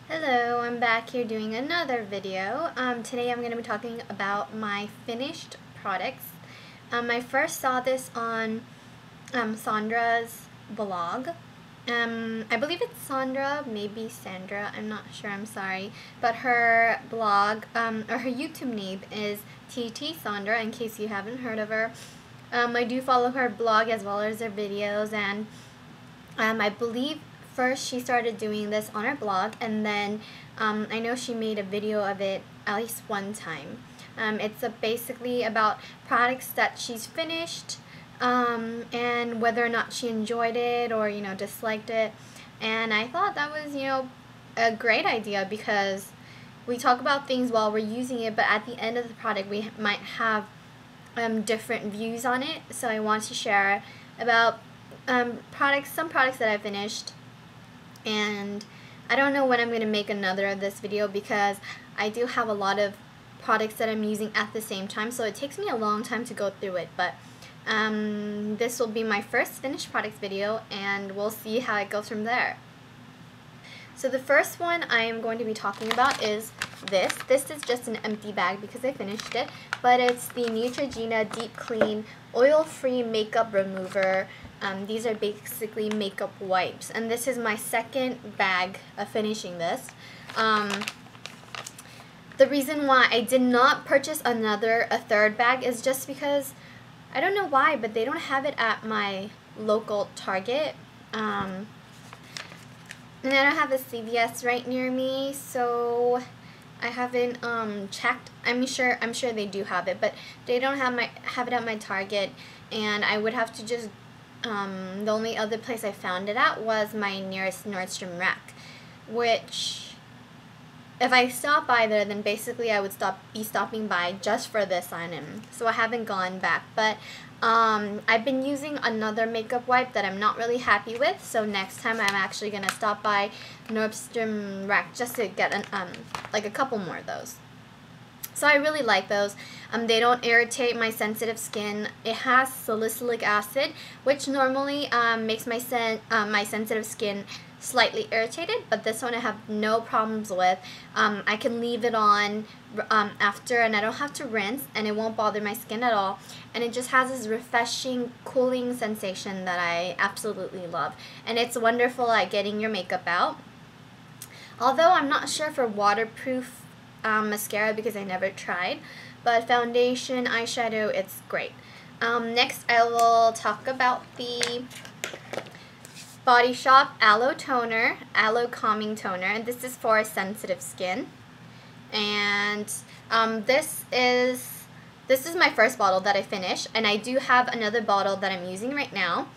Hello, I'm back here doing another video. Today I'm going to be talking about my finished products. I first saw this on Sandra's blog. I believe it's Sandra, maybe Sandra, I'm not sure, I'm sorry. But her blog, or her YouTube name is TT Sandra, in case you haven't heard of her. I do follow her blog as well as her videos, and I believe first she started doing this on her blog, and then I know she made a video of it at least one time. It's basically about products that she's finished and whether or not she enjoyed it or disliked it. And I thought that was a great idea, because we talk about things while we're using it, but at the end of the product we might have different views on it. So I want to share about some products that I finished, and I don't know when I'm going to make another of this video, because I do have a lot of products that I'm using at the same time, so it takes me a long time to go through it. But this will be my first finished products video, and we'll see how it goes from there. So the first one I am going to be talking about is this. This is just an empty bag because I finished it, but it's the Neutrogena Deep Clean Oil-Free Makeup Remover. These are basically makeup wipes, and this is my second bag of finishing this. The reason why I did not purchase a third bag is just because, I don't know why, but they don't have it at my local Target. And I don't have a CVS right near me, so I haven't checked. I'm sure they do have it, but they don't have it at my Target, and I would have to just the only other place I found it at was my nearest Nordstrom rack, which if I stop by there, then basically I would be stopping by just for this item. So I haven't gone back, but I've been using another makeup wipe that I'm not really happy with, so next time I'm actually gonna stop by Nordstrom rack just to get like a couple more of those. So I really like those. They don't irritate my sensitive skin. It has salicylic acid, which normally makes my sensitive skin slightly irritated, but this one I have no problems with. I can leave it on after, and I don't have to rinse, and it won't bother my skin at all. And it just has this refreshing, cooling sensation that I absolutely love. And it's wonderful at getting your makeup out. Although I'm not sure for waterproof mascara, because I never tried, but foundation, eyeshadow, it's great. Next I will talk about the Body Shop Aloe Toner, Aloe Calming Toner, and this is for sensitive skin. And this is my first bottle that I finished, and I do have another bottle that I'm using right now.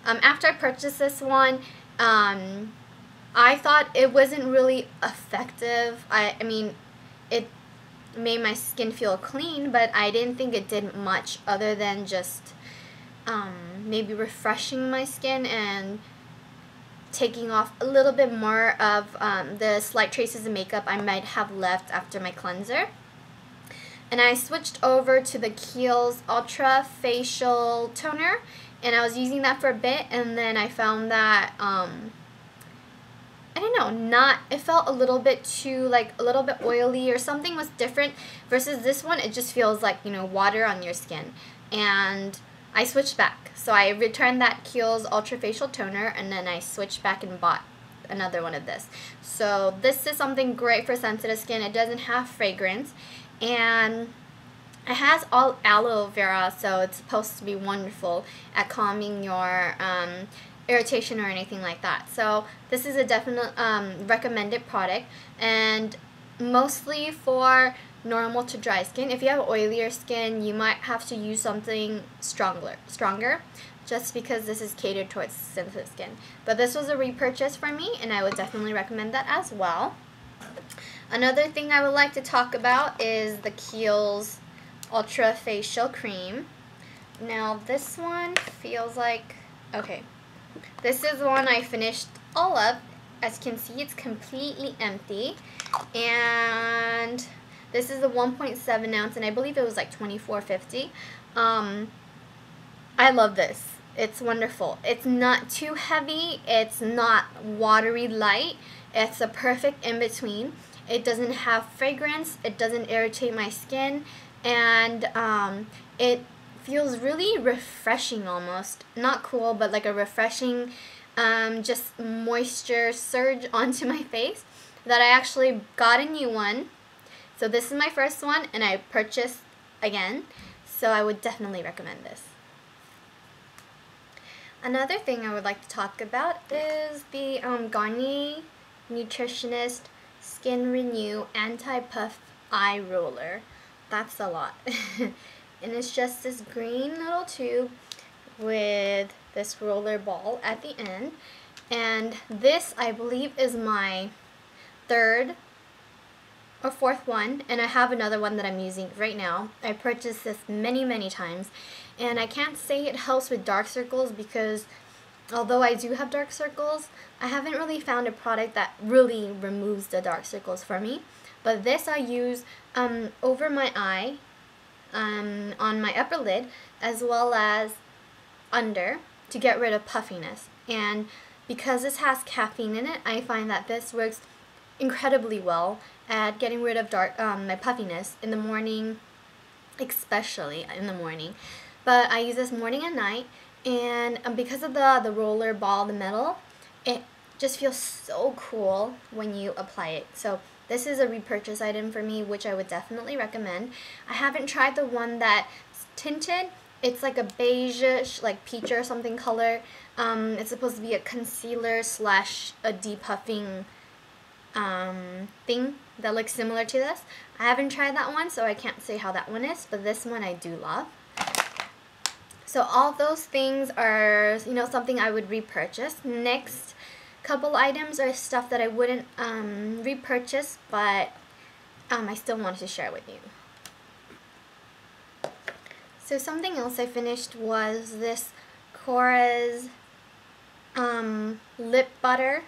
After I purchased this one, I thought it wasn't really effective. I mean, it made my skin feel clean, but I didn't think it did much other than just maybe refreshing my skin and taking off a little bit more of the slight traces of makeup I might have left after my cleanser. And I switched over to the Kiehls Ultra Facial Toner, and I was using that for a bit, and then I found that I don't know, it felt a little bit too, like, a little bit oily, or something was different versus this one. It just feels like, water on your skin. And I switched back. So I returned that Kiehls Ultra Facial Toner, and then I switched back and bought another one of this. So this is something great for sensitive skin. It doesn't have fragrance, and it has all aloe vera, so it's supposed to be wonderful at calming your irritation or anything like that. So this is a definite recommended product, and mostly for normal to dry skin. If you have oilier skin, you might have to use something stronger, just because this is catered towards sensitive skin. But this was a repurchase for me, and I would definitely recommend that as well. Another thing I would like to talk about is the Kiehls Ultra Facial Cream. Now this one feels like, okay, this is the one I finished all up. As you can see, it's completely empty, and this is the 1.7 ounce, and I believe it was like $24.50. I love this. It's wonderful. It's not too heavy. It's not watery light. It's a perfect in-between. It doesn't have fragrance, it doesn't irritate my skin, and it feels really refreshing almost. Not cool, but like a refreshing just moisture surge onto my face that I actually got a new one. So this is my first one, and I purchased again, so I would definitely recommend this. Another thing I would like to talk about is the Garnier Nutrisioniste Skin Renew Anti-Puff Eye Roller. That's a lot. And it's just this green little tube with this roller ball at the end. And this, I believe, is my third or fourth one, and I have another one that I'm using right now. I purchased this many times, and I can't say it helps with dark circles because although I do have dark circles, I haven't really found a product that really removes the dark circles for me. But this I use over my eye, on my upper lid, as well as under, to get rid of puffiness. And because this has caffeine in it, I find that this works incredibly well at getting rid of my puffiness in the morning, especially in the morning. But I use this morning and night, and because of the roller ball, the metal, it just feels so cool when you apply it. So this is a repurchase item for me, which I would definitely recommend. I haven't tried the one that's tinted. It's like a beige, like peach or something color. It's supposed to be a concealer slash a depuffing thing that looks similar to this. I haven't tried that one, so I can't say how that one is, but this one I do love. So all those things are, you know, something I would repurchase. Next couple items are stuff that I wouldn't repurchase, but I still wanted to share with you. So something else I finished was this Korres lip butter,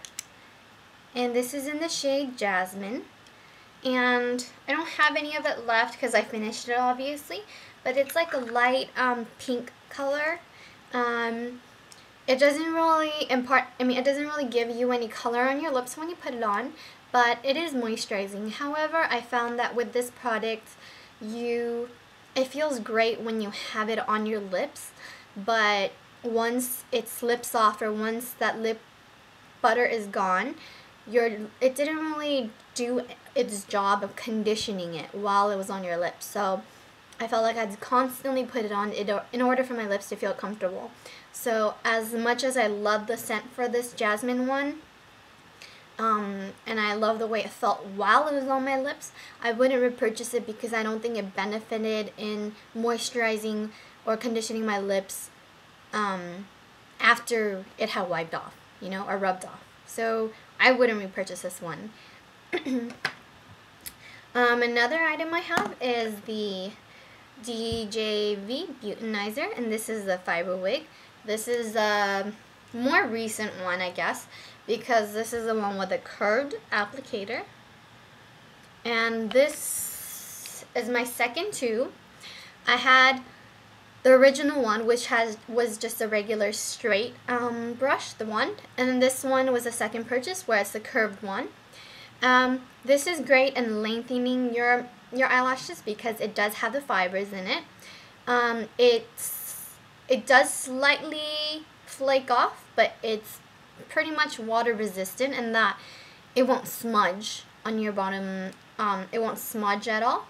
and this is in the shade Jasmine, and I don't have any of it left because I finished it obviously, but it's like a light pink color. It doesn't really it doesn't really give you any color on your lips when you put it on, but it is moisturizing. However, I found that with this product, it feels great when you have it on your lips, but once it slips off or once that lip butter is gone, it didn't really do its job of conditioning it while it was on your lips. So I felt like I had to constantly put it on in order for my lips to feel comfortable. So as much as I love the scent for this Jasmine one, and I love the way it felt while it was on my lips, I wouldn't repurchase it because I don't think it benefited in moisturizing or conditioning my lips after it had wiped off, you know, or rubbed off. So I wouldn't repurchase this one. Another item I have is the DJV Beautenizer, and this is the Fiberwig. This is a more recent one, I guess, because this is the one with a curved applicator. And this is my second tube. I had the original one, which was just a regular straight brush, the one, and then this one was a second purchase, where it's the curved one. This is great in lengthening your eyelashes because it does have the fibers in it. It does slightly flake off, but it's pretty much water resistant in that it won't smudge on your bottom. It won't smudge at all,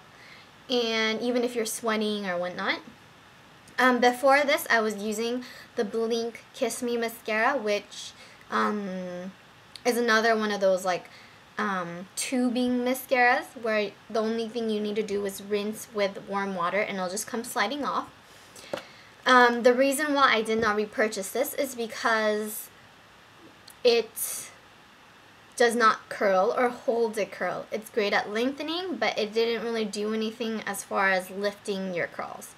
and even if you're sweating or whatnot. Before this, I was using the Blink Kiss Me mascara, which is another one of those like tubing mascaras where the only thing you need to do is rinse with warm water and it'll just come sliding off. The reason why I did not repurchase this is because it does not curl or hold a curl. It's great at lengthening, but it didn't really do anything as far as lifting your curls.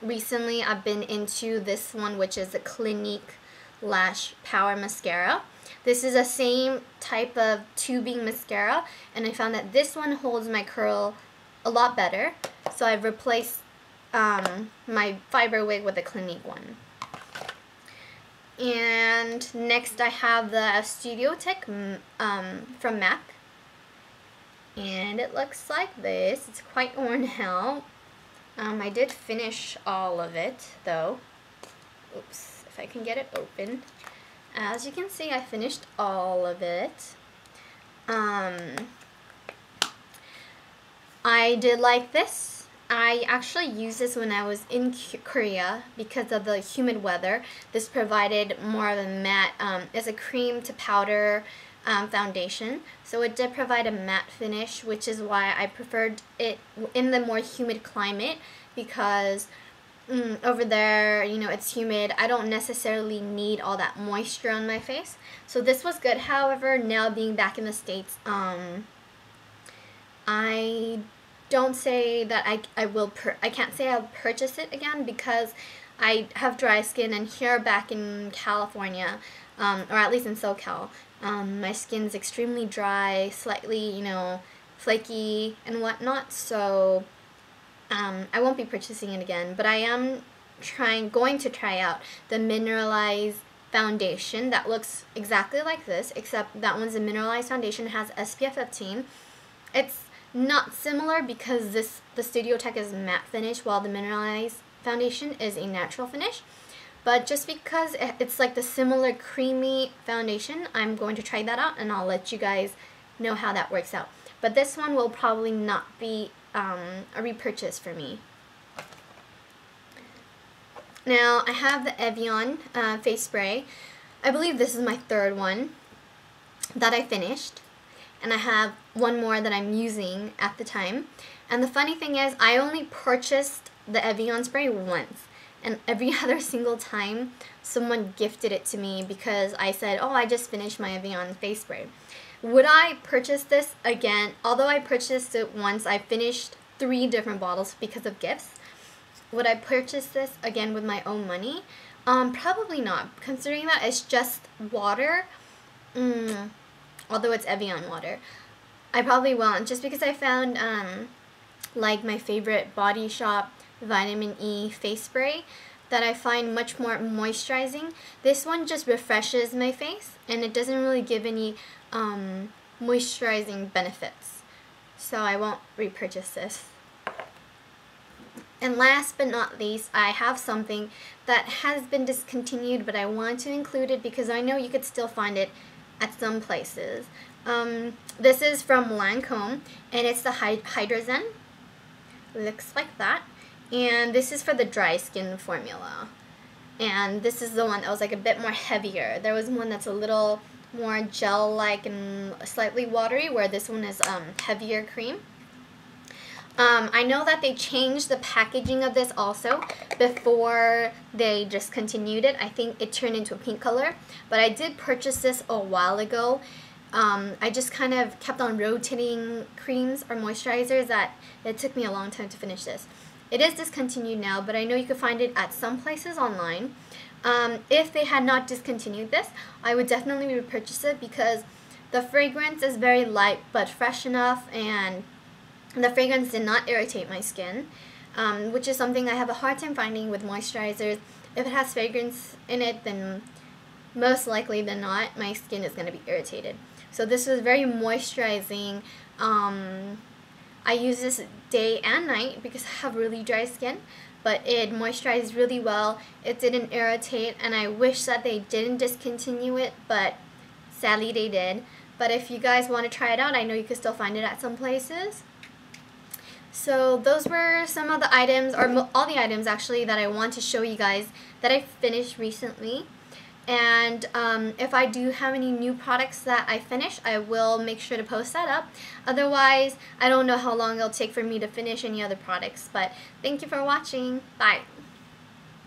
Recently I've been into this one, which is the Clinique Lash Power Mascara. This is the same type of tubing mascara, and I found that this one holds my curl a lot better, so I've replaced my Fiberwig with a Clinique one. And next I have the Studiotech from MAC. And it looks like this. It's quite worn out. I did finish all of it though. Oops, if I can get it open. As you can see, I finished all of it. I did like this. I actually used this when I was in Korea because of the humid weather. This provided more of a matte, as a cream to powder foundation. So it did provide a matte finish, which is why I preferred it in the more humid climate, because over there, you know, it's humid. I don't necessarily need all that moisture on my face. So this was good. However, now being back in the States, I don't say that I can't say I'll purchase it again because I have dry skin, and here back in California, or at least in SoCal, my skin's extremely dry, slightly, you know, flaky and whatnot, so I won't be purchasing it again, but I am going to try out the mineralized foundation that looks exactly like this, except that one's a mineralized foundation, has SPF 15. It's not similar because the Studiotech is matte finish while the mineralized foundation is a natural finish. But just because it's like the similar creamy foundation, I'm going to try that out and I'll let you guys know how that works out. But this one will probably not be a repurchase for me. Now I have the Evian face spray. I believe this is my third one that I finished. And I have one more that I'm using at the time. And the funny thing is, I only purchased the Evian spray once. And every other single time, someone gifted it to me because I said, oh, I just finished my Evian face spray. Would I purchase this again? Although I purchased it once, I finished 3 different bottles because of gifts. Would I purchase this again with my own money? Probably not. Considering that it's just water. Although it's Evian water, I probably won't, just because I found like my favorite Body Shop Vitamin E face spray that I find much more moisturizing. This one just refreshes my face and it doesn't really give any moisturizing benefits, so I won't repurchase this. And last but not least, I have something that has been discontinued, but I want to include it because I know you could still find it at some places. This is from Lancome, and it's the HydraZen. Looks like that. And this is for the dry skin formula. And this is the one that was like a bit more heavier. There was one that's a little more gel-like and slightly watery, where this one is heavier cream. I know that they changed the packaging of this also before they discontinued it. I think it turned into a pink color, but I did purchase this a while ago. I just kind of kept on rotating creams or moisturizers that it took me a long time to finish this. It is discontinued now, but I know you could find it at some places online. If they had not discontinued this, I would definitely repurchase it because the fragrance is very light but fresh enough, and the fragrance did not irritate my skin, which is something I have a hard time finding with moisturizers. If it has fragrance in it, then most likely than not, my skin is going to be irritated. So this was very moisturizing. I use this day and night because I have really dry skin, but it moisturized really well. It didn't irritate, and I wish that they didn't discontinue it, but sadly they did. But if you guys want to try it out, I know you can still find it at some places. So those were some of the items, or all the items actually, that I want to show you guys that I finished recently. And if I do have any new products that I finish, I will make sure to post that up. Otherwise, I don't know how long it'll take for me to finish any other products. But thank you for watching. Bye.